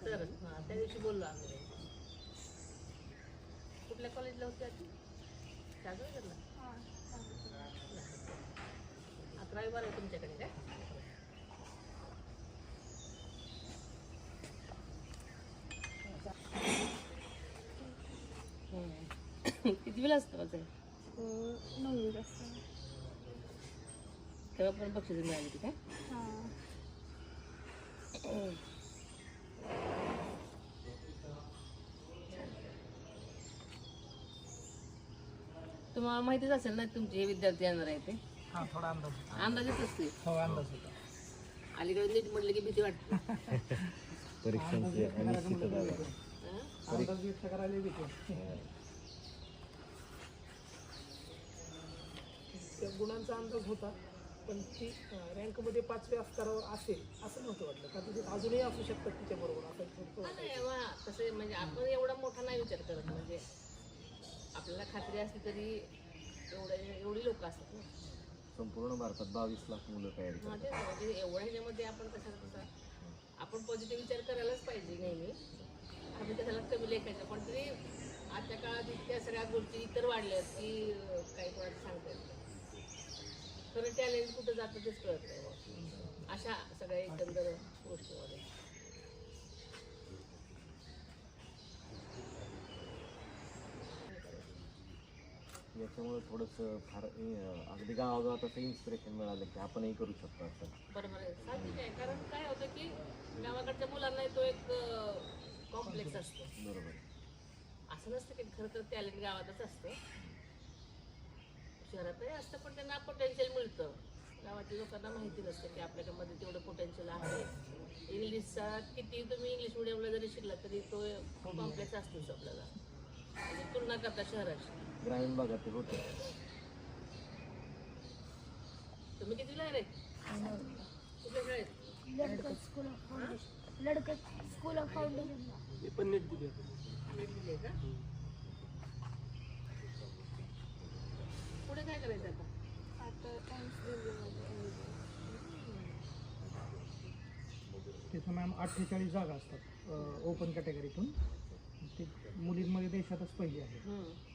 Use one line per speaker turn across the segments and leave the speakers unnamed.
तर हां त्या दिवशी बोललो आम्ही. कुठल्या कॉलेजला होती आधी? सागरला. 11वी 12वी तुमच्याकडे काय? किती वेळ असतं माझं?
9वी असतं.
तेव्हा पण बक्षीस मिळाली ती काय?
हां.
तुम्हाला माहितीच असेल ना तुमचे हे विद्यार्थी येणार आहे ते?
हां, थोडा अंदाज.
अंदाजच असते.
हो, अंदाज होता.
अलीकडे नीट म्हटलं की भीती वाटते.
परीक्षांची अनिश्चितता आहे.
हं?
अंदाज व्यक्त करायला भीती. त्या गुणांचा अंदाज होता, पण ती रँकमध्ये 5व्या स्तरावर असेल असं नव्हतं वाटलं. का तिथे अजूनही असू शकतात तिच्याबरोबर असं
हा नाही वा तसं म्हणजे आपण एवढा मोठा नाही विचार करत. म्हणजे आपल्याला खात्री असली तरी एवढी लोक असतात ना.
संपूर्ण भारतात 22 लाख मुलं तयारी
हा
करतात.
तेच ना, म्हणजे एवढ्या ह्याच्यामध्ये आपण कसा आपण पॉझिटिव्ह विचार करायलाच पाहिजे नेहमी. आम्ही कशाला कमी लेखायचं, पण तरी आजच्या काळात इतक्या सगळ्या गोष्टी इतर वाढल्यात की काही कोणाचं सांगता येत नाही. खरं टॅलेंट कुठं जातं तेच कळत नाही मग अशा सगळ्या एकंदर गोष्टीमध्ये.
याच्यामुळे थोडंसं फार अगदी गावागावात असं इन्स्पिरेशन मिळालं की आपणही करू शकतो असं.
बरोबर आहे, साहजिक आहे. कारण काय होतं की गावाकडच्या मुलांना तो एक कॉम्प्लेक्स असतो.
बरोबर.
असं नसतं की खरं तर टॅलेंट गावातच असतं, शहरातही असतं, पण त्यांना पोटेन्शियल मिळतं. गावातील लोकांना माहिती नसतं की आपल्याकडे तेवढं पोटेन्शियल आहे. इंग्लिशचा किती तुम्ही इंग्लिश मिडियमला जरी शिकला तरी तो कॉम्प्लेक्स असतोच आपल्याला, म्हणजे तुलना करता शहराची.
ग्रामीण भागात ते होतं.
तुम्ही कितीला आहे रे? कुठल्या शाळेत?
Ladkat school of foundation. Ladkat school of foundation.
ते पण नीट दिली.
नीट दिली का? पुढे काय करायचं आता?
आता टाइम्स दिल्लीमध्ये.
तिथं मॅम 48 जागा असतात ओपन कॅटेगरीतून. ती मुलींमध्ये देशातच पहिली आहे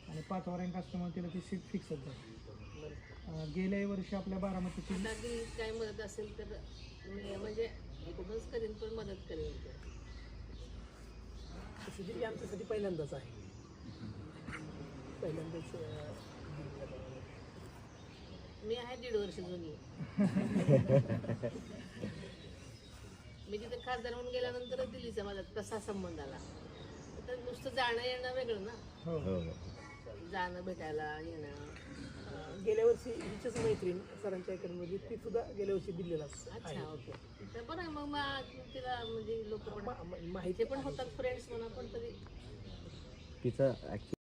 आणि 5वा रँक असल्यामुळे तिला ती सीट फिक्सच झाली. गेल्या वर्षी आपल्या बारामतीची
काय मदत असेल तर मी म्हणजे इकडूनच करेन, पण मदत करेन.
तशी आमच्यासाठी पहिल्यांदाच आहे. पहिल्यांदाच
मी आहे 1.5 वर्ष जुनी. मी तिथे खासदार म्हणून गेल्यानंतरच दिल्लीचा माझा तसा संबंध आला. तर नुसतं जाणं येणं वेगळं ना,
हो हो.
जाणं भेटायला येणं.
गेल्या वर्षी हिचीच मैत्रीण सरांच्या अकॅडमीमध्ये ती सुद्धा गेल्या वर्षी दिल्लीला
अच्छा ओके. तर बरं आहे मग तिला म्हणजे लोक पण
माहिती
पण होतात फ्रेंड्स म्हणा, पण तरी
तिचा